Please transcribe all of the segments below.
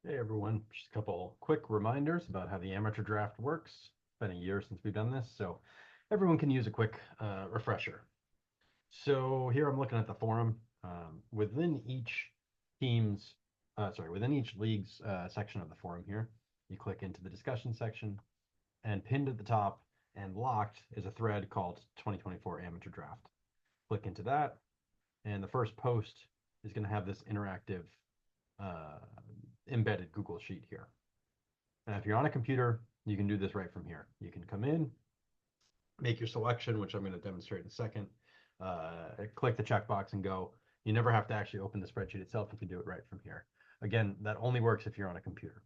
Hey everyone, just a couple quick reminders about how the amateur draft works. It's been a year since we've done this, so everyone can use a quick refresher. So here I'm looking at the forum. Within each team's, within each league's section of the forum here, you click into the discussion section, and pinned at the top and locked is a thread called 2024 Amateur Draft. Click into that, and the first post is going to have this interactive uh, embedded Google Sheet here. Now, if you're on a computer, you can do this right from here. You can come in, make your selection, which I'm going to demonstrate in a second, click the checkbox and go. You never have to actually open the spreadsheet itself. You can do it right from here. Again, that only works if you're on a computer.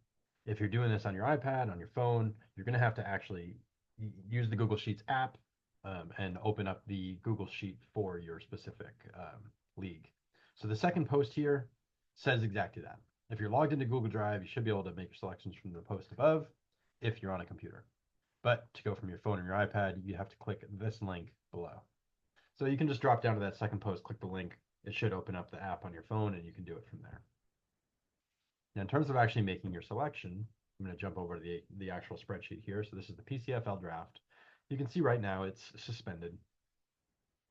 If you're doing this on your iPad, on your phone, you're going to have to actually use the Google Sheets app and open up the Google Sheet for your specific league. So the second post here says exactly that. If you're logged into Google Drive, you should be able to make your selections from the post above if you're on a computer. But to go from your phone or your iPad, you have to click this link below. So you can just drop down to that second post, click the link. It should open up the app on your phone and you can do it from there. Now, in terms of actually making your selection, I'm going to jump over to the actual spreadsheet here. So this is the PCFL draft. You can see right now it's suspended.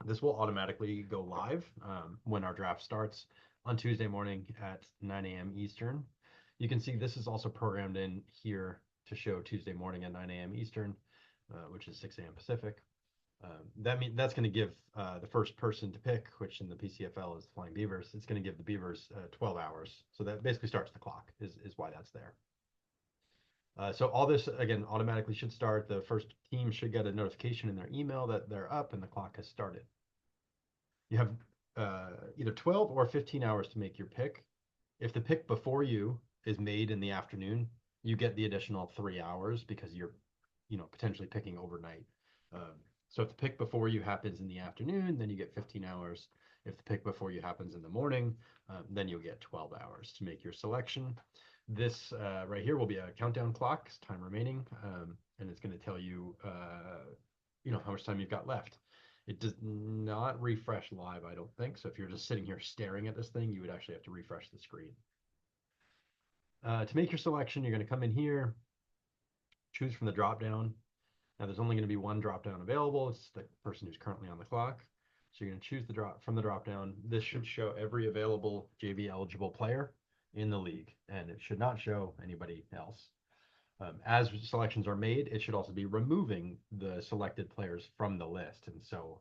This will automatically go live when our draft starts on Tuesday morning at 9 a.m. Eastern. You can see this is also programmed in here to show Tuesday morning at 9 a.m. Eastern, which is 6 a.m. Pacific. That's going to give the first person to pick, which in the PCFL is the Flying Beavers. It's going to give the Beavers 12 hours. So that basically starts the clock is why that's there. So all this, again, automatically should start. The first team should get a notification in their email that they're up and the clock has started. You have either 12 or 15 hours to make your pick. If the pick before you is made in the afternoon, you get the additional 3 hours because you're, potentially picking overnight. So if the pick before you happens in the afternoon, then you get 15 hours. If the pick before you happens in the morning, then you'll get 12 hours to make your selection. This right here will be a countdown clock, time remaining, and it's going to tell you, how much time you've got left. It does not refresh live, I don't think. So if you're just sitting here staring at this thing, you would actually have to refresh the screen. To make your selection, you're going to come in here, choose from the drop down. Now there's only going to be one drop down available. It's the person who's currently on the clock. So you're going to choose the drop from the drop down. This should show every available JV eligible player in the league, and it should not show anybody else. As selections are made, it should also be removing the selected players from the list. And so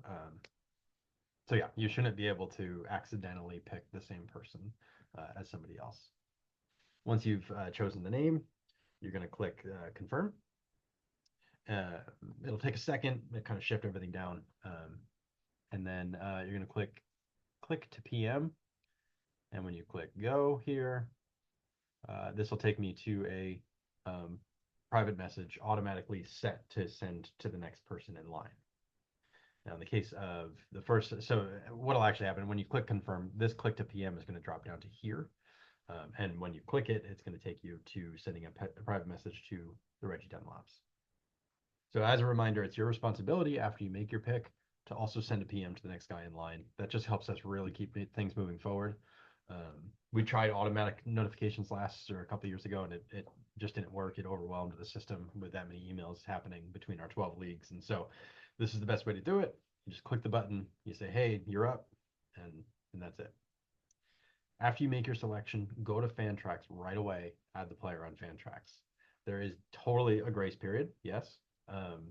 yeah, you shouldn't be able to accidentally pick the same person as somebody else. Once you've chosen the name, you're going to click confirm. Uh, It'll take a second to kind of shift everything down, and then you're going to click to PM. And when you click go here, this will take me to a private message automatically set to send to the next person in line. Now, in the case of the first, so what will actually happen when you click confirm, this click to PM is going to drop down to here. And when you click it, it's going to take you to sending a private message to the Reggie Dunlops. So as a reminder, it's your responsibility after you make your pick to also send a PM to the next guy in line. That just helps us really keep things moving forward. We tried automatic notifications last or a couple of years ago, and it just didn't work. It overwhelmed the system with that many emails happening between our 12 leagues. And so this is the best way to do it. You just click the button, you say, hey, you're up, and that's it. After you make your selection, go to Fantrax right away, add the player on Fantrax. There is totally a grace period, yes. Um,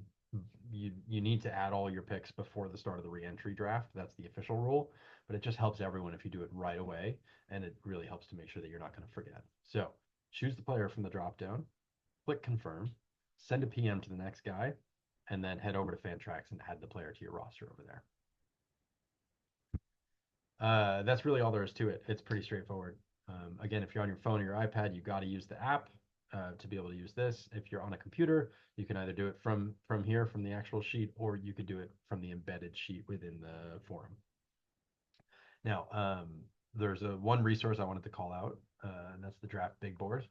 you need to add all your picks before the start of the reentry draft. That's the official rule, but it just helps everyone if you do it right away, and it really helps to make sure that you're not going to forget. So choose the player from the drop down, click confirm, send a PM to the next guy, and then head over to Fantrax and add the player to your roster over there. That's really all there is to it. It's pretty straightforward. Again, if you're on your phone or your iPad, you got to use the app to be able to use this. If you're on a computer, you can either do it from here, from the actual sheet, or you could do it from the embedded sheet within the forum. Now, there's one resource I wanted to call out, and that's the Draft Big Board.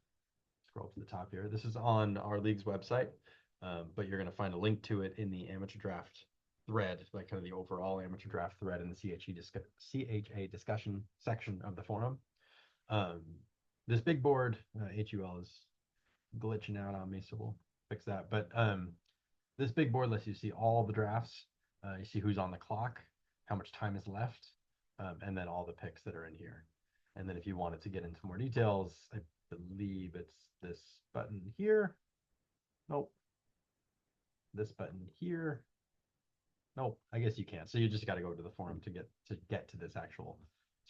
Scroll to the top here. This is on our league's website, but you're going to find a link to it in the amateur draft thread, like kind of the overall amateur draft thread in the CHA discussion section of the forum. Um, This big board, HUL is glitching out on me, so we'll fix that. But this big board lets you see all the drafts. You see who's on the clock, how much time is left, and then all the picks that are in here. And then if you wanted to get into more details, I believe it's this button here. Nope. This button here. Nope. I guess you can't. So you just got to go to the forum to get to this actual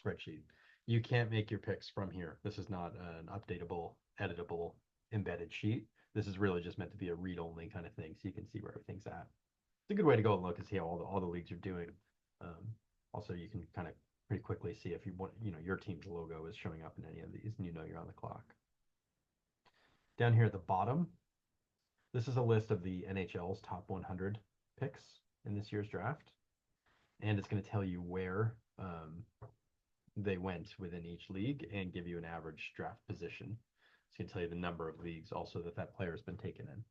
spreadsheet. You can't make your picks from here. This is not an updatable, editable, embedded sheet. This is really just meant to be a read-only kind of thing, so you can see where everything's at. It's a good way to go and look and see how all the leagues are doing. Also, you can kind of pretty quickly see if you want, your team's logo is showing up in any of these, and you're on the clock. Down here at the bottom, this is a list of the NHL's top 100 picks in this year's draft, and it's going to tell you where they went within each league and give you an average draft position. It's going to tell you the number of leagues also that player has been taken in.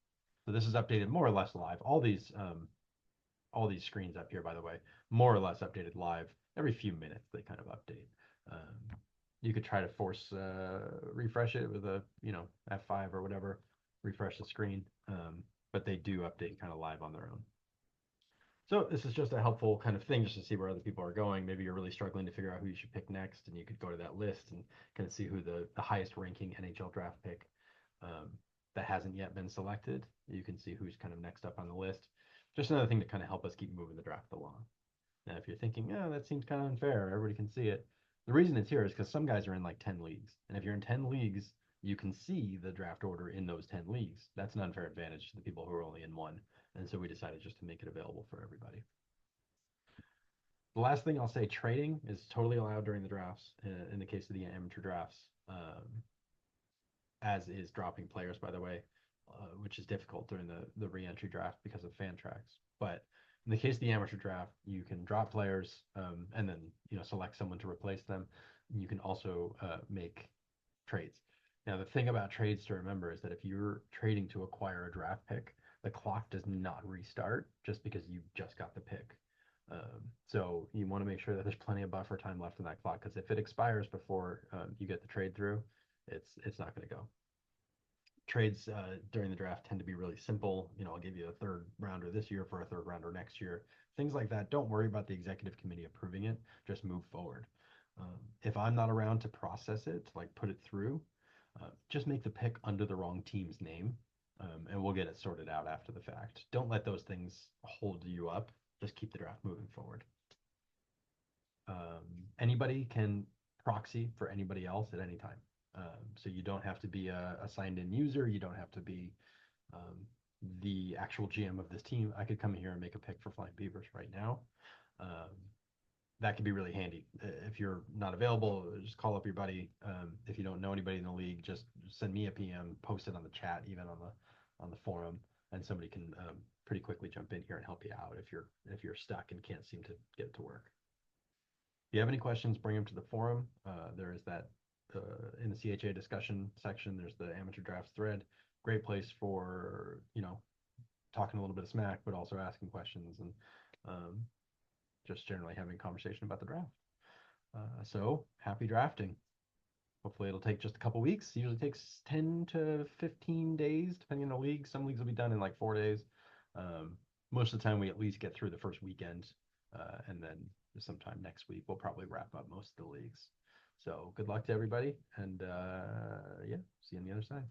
So this is updated more or less live. All these screens up here, by the way, more or less updated live. Every few minutes they kind of update. You could try to force refresh it with a F5 or whatever, refresh the screen, but they do update kind of live on their own. So this is just a helpful kind of thing just to see where other people are going. Maybe you're really struggling to figure out who you should pick next, and you could go to that list and kind of see who the highest ranking NHL draft pick that hasn't yet been selected. You can see who's kind of next up on the list. Just another thing to kind of help us keep moving the draft along. Now, if you're thinking, oh, that seems kind of unfair, everybody can see it. The reason it's here is because some guys are in like 10 leagues. And if you're in 10 leagues, you can see the draft order in those 10 leagues. That's an unfair advantage to the people who are only in one. And so we decided just to make it available for everybody. The last thing I'll say, trading is totally allowed during the drafts, in the case of the amateur drafts, as is dropping players, by the way, which is difficult during the re-entry draft because of Fantrax. But in the case of the amateur draft, you can drop players and then select someone to replace them. You can also make trades. Now, the thing about trades to remember is that if you're trading to acquire a draft pick, the clock does not restart just because you just got the pick. So you want to make sure that there's plenty of buffer time left in that clock, because if it expires before you get the trade through, it's not going to go. Trades during the draft tend to be really simple. I'll give you a third rounder this year for a third rounder next year. Things like that. Don't worry about the executive committee approving it. Just move forward. If I'm not around to process it, to like put it through, just make the pick under the wrong team's name, and we'll get it sorted out after the fact. Don't let those things hold you up. Just keep the draft moving forward. Anybody can proxy for anybody else at any time. So you don't have to be a signed in user. You don't have to be the actual GM of this team. I could come in here and make a pick for Flying Beavers right now. That could be really handy. If you're not available, just call up your buddy. If you don't know anybody in the league, just send me a PM, post it on the chat, even on the forum, and somebody can pretty quickly jump in here and help you out if you're stuck and can't seem to get it to work. If you have any questions, bring them to the forum. There is that in the CHA discussion section. There's the amateur drafts thread. Great place for talking a little bit of smack, but also asking questions and just generally having a conversation about the draft. So happy drafting. Hopefully it'll take just a couple weeks. It usually takes 10 to 15 days, depending on the league. Some leagues will be done in like 4 days. Most of the time we at least get through the first weekend, and then sometime next week we'll probably wrap up most of the leagues. So good luck to everybody, and yeah, see you on the other side.